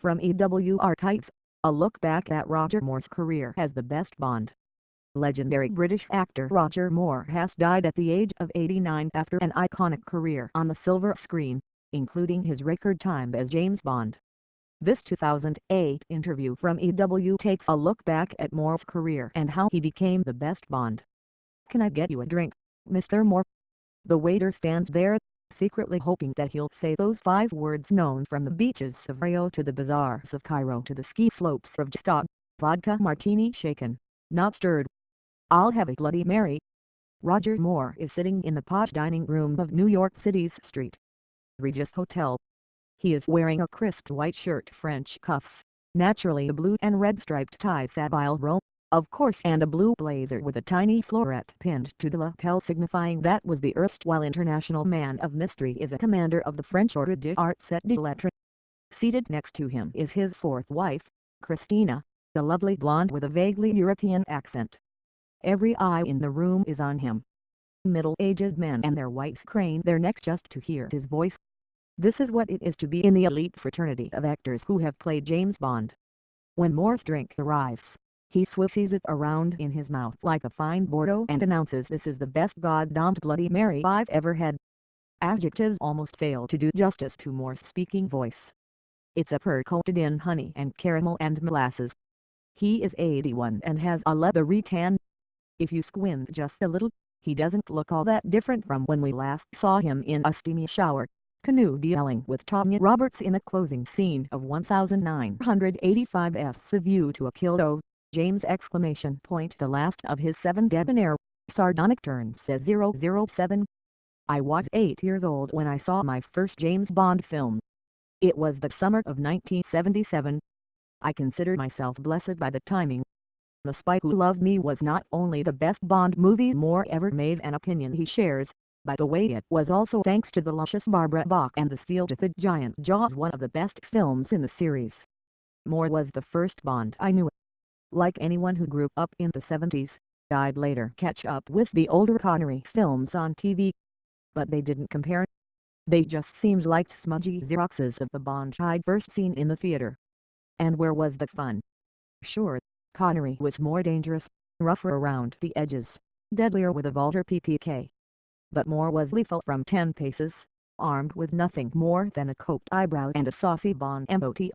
From EW Archives, a look back at Roger Moore's career as the best Bond. Legendary British actor Roger Moore has died at the age of 89 after an iconic career on the silver screen, including his record time as James Bond. This 2008 interview from EW takes a look back at Moore's career and how he became the best Bond. "Can I get you a drink, Mr. Moore?" The waiter stands there, secretly hoping that he'll say those 5 words known from the beaches of Rio to the bazaars of Cairo to the ski slopes of Jistog: vodka martini shaken, not stirred. "I'll have a Bloody Mary." Roger Moore is sitting in the posh dining room of New York City's St. Regis Hotel. He is wearing a crisp white shirt, French cuffs, naturally a blue and red striped tie Savile Row, of course, and a blue blazer with a tiny floret pinned to the lapel signifying that was the erstwhile international man of mystery is a commander of the French Ordre d'Arts et de Lettres. Seated next to him is his 4th wife, Christina, the lovely blonde with a vaguely European accent. Every eye in the room is on him. Middle-aged men and their wives crane their necks just to hear his voice. This is what it is to be in the elite fraternity of actors who have played James Bond. When Moore's drink arrives, he swishes it around in his mouth like a fine Bordeaux and announces, "This is the best goddamned Bloody Mary I've ever had." Adjectives almost fail to do justice to Moore's speaking voice. It's a purr coated in honey and caramel and molasses. He is 81 and has a leathery tan. If you squint just a little, he doesn't look all that different from when we last saw him in a steamy shower, canoodling with Tanya Roberts in the closing scene of 1985's A View to a Kill. James! The last of his 7 debonair, sardonic turns, says 007. "I was 8 years old when I saw my first James Bond film. It was the summer of 1977. I consider myself blessed by the timing. The Spy Who Loved Me was not only the best Bond movie Moore ever made, an opinion he shares. By the way, it was also, thanks to the luscious Barbara Bach and the steel-toothed giant Jaws, one of the best films in the series. Moore was the first Bond I knew. Like anyone who grew up in the 70s, I'd later catch up with the older Connery films on TV. But they didn't compare. They just seemed like smudgy Xeroxes of the Bond I'd first seen in the theater. And where was the fun? Sure, Connery was more dangerous, rougher around the edges, deadlier with a Walter PPK. But Moore was lethal from 10 paces, armed with nothing more than a coped eyebrow and a saucy Bond MOT.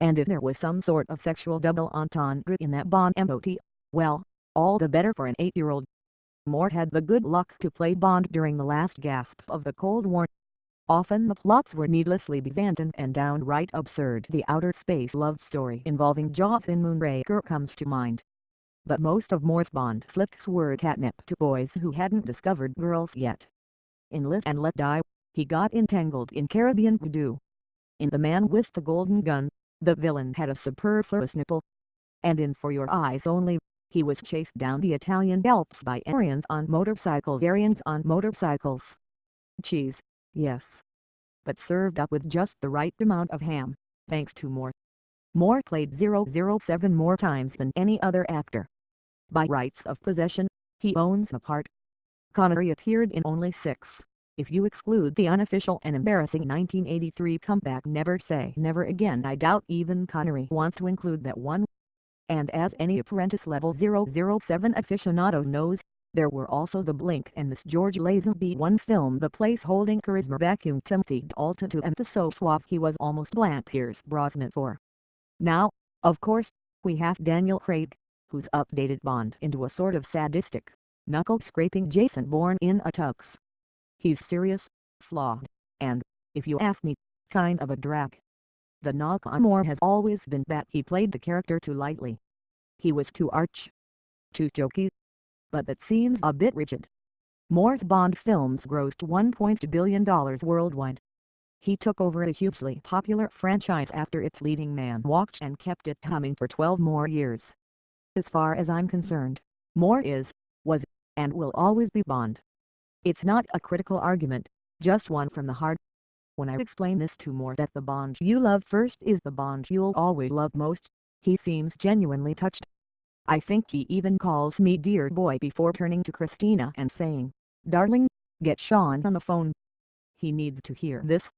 And if there was some sort of sexual double entendre in that Bond MOT, well, all the better for an 8-year-old. Moore had the good luck to play Bond during the last gasp of the Cold War. Often the plots were needlessly Byzantine and downright absurd. The outer space love story involving Jaws in Moonraker comes to mind. But most of Moore's Bond flicks were catnip to boys who hadn't discovered girls yet. In Live and Let Die, he got entangled in Caribbean voodoo. In The Man with the Golden Gun, the villain had a superfluous nipple. And in For Your Eyes Only, he was chased down the Italian Alps by Aryans on motorcycles. Cheese, yes. But served up with just the right amount of ham, thanks to Moore. Moore played 007 more times than any other actor. By rights of possession, he owns the part. Connery appeared in only 6, if you exclude the unofficial and embarrassing 1983 comeback Never Say Never Again. I doubt even Connery wants to include that one. And as any apprentice-level 007 aficionado knows, there were also the Blink and Miss George Lazenby one film, the place-holding charisma vacuum Timothy Dalton and the so suave he was almost blank Pierce Brosnan for. Now, of course, we have Daniel Craig, who's updated Bond into a sort of sadistic, knuckle-scraping Jason Bourne in a tux. He's serious, flawed, and, if you ask me, kind of a drag. The knock on Moore has always been that he played the character too lightly. He was too arch, too jokey. But that seems a bit rigid. Moore's Bond films grossed $1.2 billion worldwide. He took over a hugely popular franchise after its leading man walked and kept it humming for 12 more years. As far as I'm concerned, Moore is, was, and will always be Bond. It's not a critical argument, just one from the heart. When I explain this to Moore, that the Bond you love first is the Bond you'll always love most, he seems genuinely touched. I think he even calls me dear boy before turning to Christina and saying, "Darling, get Sean on the phone. He needs to hear this."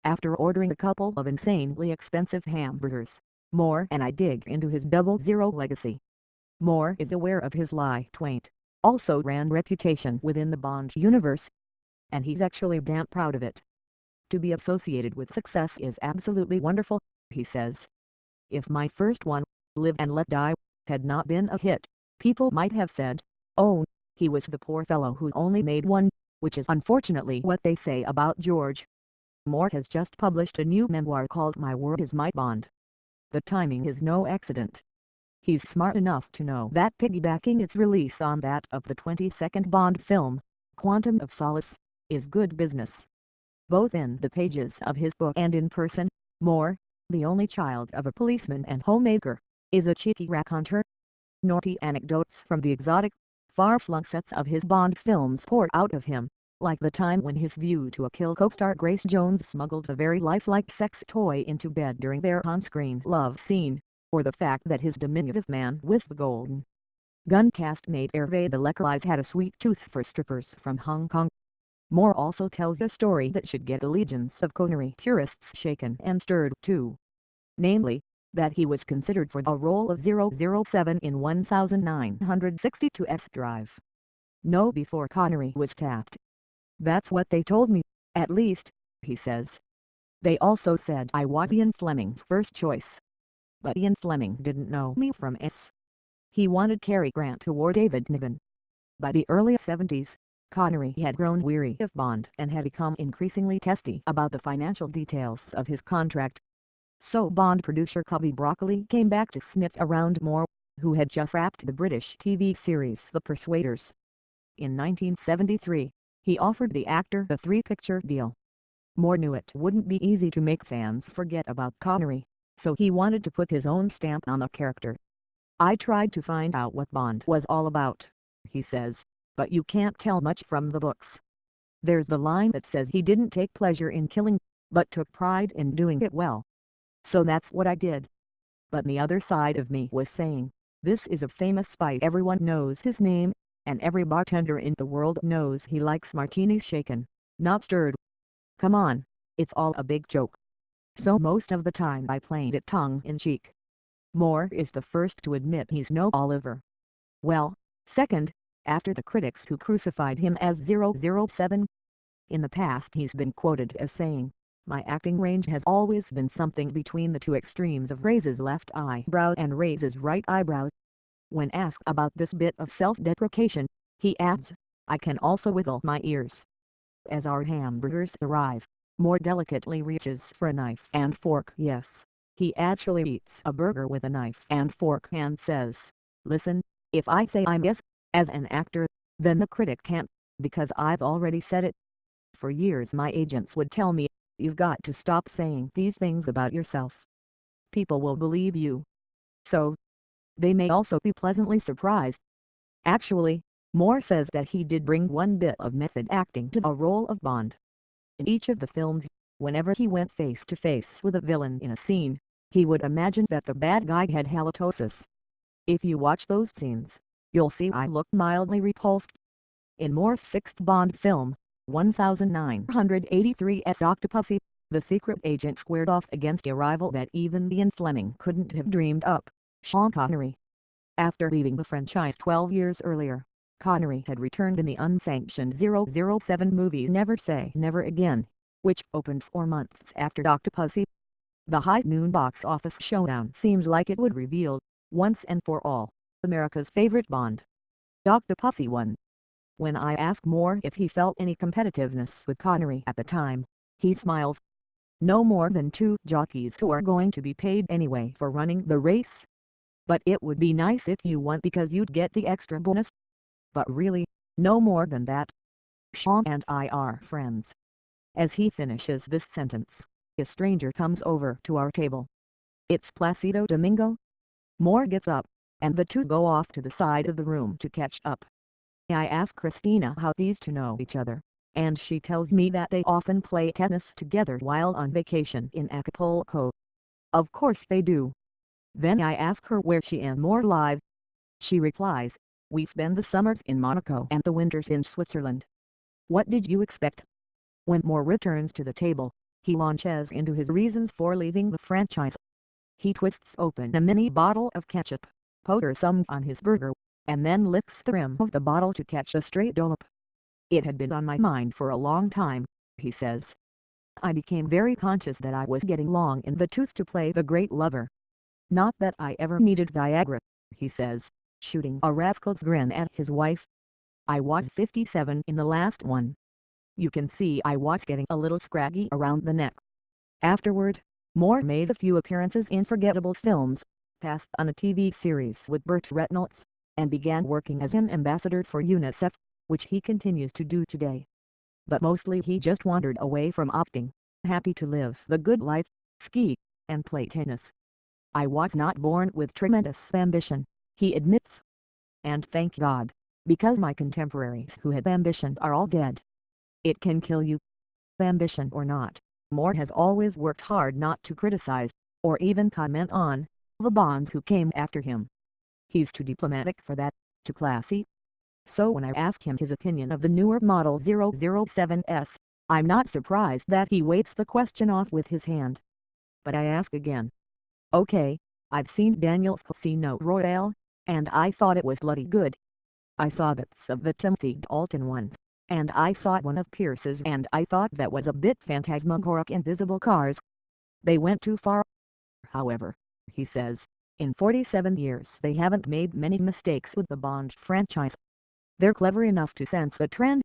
After ordering a couple of insanely expensive hamburgers, Moore and I dig into his 00 legacy. Moore is aware of his lie Twain also ran reputation within the Bond universe, and he's actually damn proud of it. To be associated with success is absolutely wonderful, he says. If my first one, Live and Let Die, had not been a hit, people might have said, oh, he was the poor fellow who only made one, which is unfortunately what they say about George. Moore has just published a new memoir called My Word Is My Bond. The timing is no accident. He's smart enough to know that piggybacking its release on that of the 22nd Bond film, Quantum of Solace, is good business. Both in the pages of his book and in person, Moore, the only child of a policeman and homemaker, is a cheeky raconteur. Naughty anecdotes from the exotic, far-flung sets of his Bond films pour out of him, like the time when his View to a Kill co-star Grace Jones smuggled a very lifelike sex toy into bed during their on-screen love scene, or the fact that his diminutive man with the golden gun castmate Hervé de Leclerc had a sweet tooth for strippers from Hong Kong. Moore also tells a story that should get the legions of Connery purists shaken and stirred too. Namely, that he was considered for a role of 007 in 1962's Drive. No, before Connery was tapped. That's what they told me, at least, he says. They also said I was Ian Fleming's first choice. But Ian Fleming didn't know me from S. He wanted Cary Grant or David Niven. By the early 70s, Connery had grown weary of Bond and had become increasingly testy about the financial details of his contract. So Bond producer Cubby Broccoli came back to sniff around Moore, who had just wrapped the British TV series The Persuaders. In 1973, he offered the actor a three-picture deal. Moore knew it wouldn't be easy to make fans forget about Connery, so he wanted to put his own stamp on the character. I tried to find out what Bond was all about, he says, but you can't tell much from the books. There's the line that says he didn't take pleasure in killing, but took pride in doing it well. So that's what I did. But the other side of me was saying, this is a famous spy, everyone knows his name, and every bartender in the world knows he likes martinis shaken, not stirred. Come on, it's all a big joke. So most of the time I played it tongue-in-cheek. Moore is the first to admit he's no Oliver. Well, second, after the critics who crucified him as 007. In the past he's been quoted as saying, my acting range has always been something between the two extremes of Ray's left eyebrow and Ray's right eyebrow. When asked about this bit of self-deprecation, he adds, I can also wiggle my ears. As our hamburgers arrive, Moore delicately reaches for a knife and fork. Yes, he actually eats a burger with a knife and fork and says, listen, if I say I'm yes, as an actor, then the critic can't, because I've already said it. For years my agents would tell me, you've got to stop saying these things about yourself. People will believe you. So, they may also be pleasantly surprised. Actually, Moore says that he did bring one bit of method acting to the role of Bond. In each of the films, whenever he went face to face with a villain in a scene, he would imagine that the bad guy had halitosis. If you watch those scenes, you'll see I look mildly repulsed. In Moore's sixth Bond film, 1983's Octopussy, the secret agent squared off against a rival that even Ian Fleming couldn't have dreamed up, Sean Connery. After leaving the franchise 12 years earlier, Connery had returned in the unsanctioned 007 movie Never Say Never Again, which opened 4 months after Octopussy. The high noon box office showdown seemed like it would reveal, once and for all, America's favorite Bond. Octopussy won. When I asked Moore if he felt any competitiveness with Connery at the time, he smiles. No more than two jockeys who are going to be paid anyway for running the race. But it would be nice if you won because you'd get the extra bonus. But really, no more than that. Sean and I are friends. As he finishes this sentence, a stranger comes over to our table. It's Placido Domingo. Moore gets up, and the two go off to the side of the room to catch up. I ask Christina how these two know each other, and she tells me that they often play tennis together while on vacation in Acapulco. Of course they do. Then I ask her where she and Moore live. She replies, we spend the summers in Monaco and the winters in Switzerland. What did you expect? When Moore returns to the table, He launches into his reasons for leaving the franchise. He twists open a mini bottle of ketchup, pours some on his burger, and then licks the rim of the bottle to catch a stray dollop. "It had been on my mind for a long time," he says. "I became very conscious that I was getting long in the tooth to play the great lover. Not that I ever needed Viagra," he says, shooting a rascal's grin at his wife. "I was 57 in the last one. You can see I was getting a little scraggy around the neck." Afterward, Moore made a few appearances in forgettable films, passed on a TV series with Burt Reynolds, and began working as an ambassador for UNICEF, which he continues to do today. But mostly he just wandered away from acting, happy to live the good life, ski, and play tennis. "I was not born with tremendous ambition," he admits. "And thank God, because my contemporaries who had ambition are all dead. It can kill you." Ambition or not, Moore has always worked hard not to criticize, or even comment on, the Bonds who came after him. He's too diplomatic for that, too classy. So when I ask him his opinion of the newer Model 007S, I'm not surprised that he waved the question off with his hand. But I ask again. "Okay, I've seen Daniel's Casino Royale, and I thought it was bloody good. I saw bits of the Timothy Dalton ones, and I saw one of Pierce's, and I thought that was a bit phantasmagoric. Invisible Cars. They went too far. However," he says, "in 47 years they haven't made many mistakes with the Bond franchise. They're clever enough to sense the trend.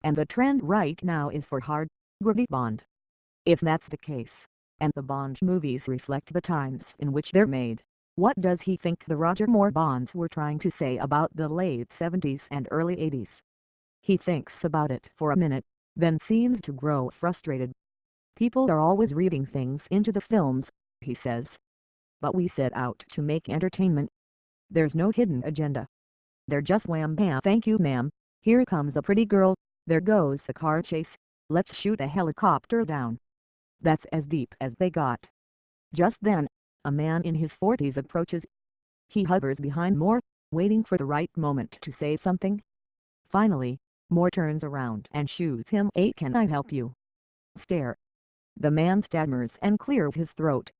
And the trend right now is for hard, gritty Bond. If that's the case, and the Bond movies reflect the times in which they're made, what does he think the Roger Moore Bonds were trying to say about the late 70s and early 80s? He thinks about it for a minute, then seems to grow frustrated. "People are always reading things into the films," he says. "But we set out to make entertainment. There's no hidden agenda. They're just wham bam, thank you ma'am, here comes a pretty girl, there goes a car chase, let's shoot a helicopter down." That's as deep as they got. Just then, a man in his 40s approaches. He hovers behind Moore, waiting for the right moment to say something. Finally, Moore turns around and shoots him a "Can I help you?" stare. The man stammers and clears his throat.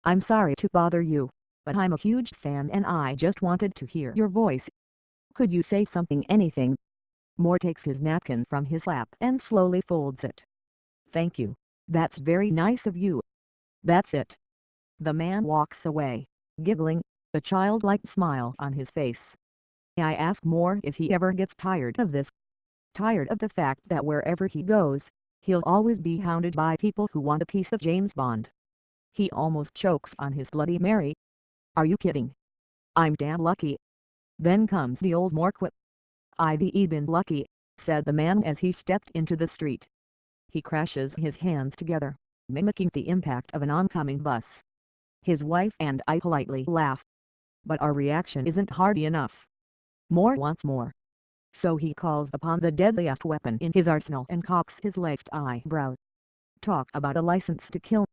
"I'm sorry to bother you, but I'm a huge fan and I just wanted to hear your voice. Could you say something, anything?" Moore takes his napkin from his lap and slowly folds it. "Thank you, that's very nice of you. That's it." The man walks away, giggling, a childlike smile on his face. I ask Moore if he ever gets tired of this. Tired of the fact that wherever he goes, he'll always be hounded by people who want a piece of James Bond. He almost chokes on his Bloody Mary. "Are you kidding? I'm damn lucky." Then comes the old Moore quip. "I've been lucky," said the man as he stepped into the street. He crashes his hands together, mimicking the impact of an oncoming bus. His wife and I politely laugh. But our reaction isn't hearty enough. Moore wants more. So he calls upon the deadliest weapon in his arsenal and cocks his left eyebrow. Talk about a license to kill.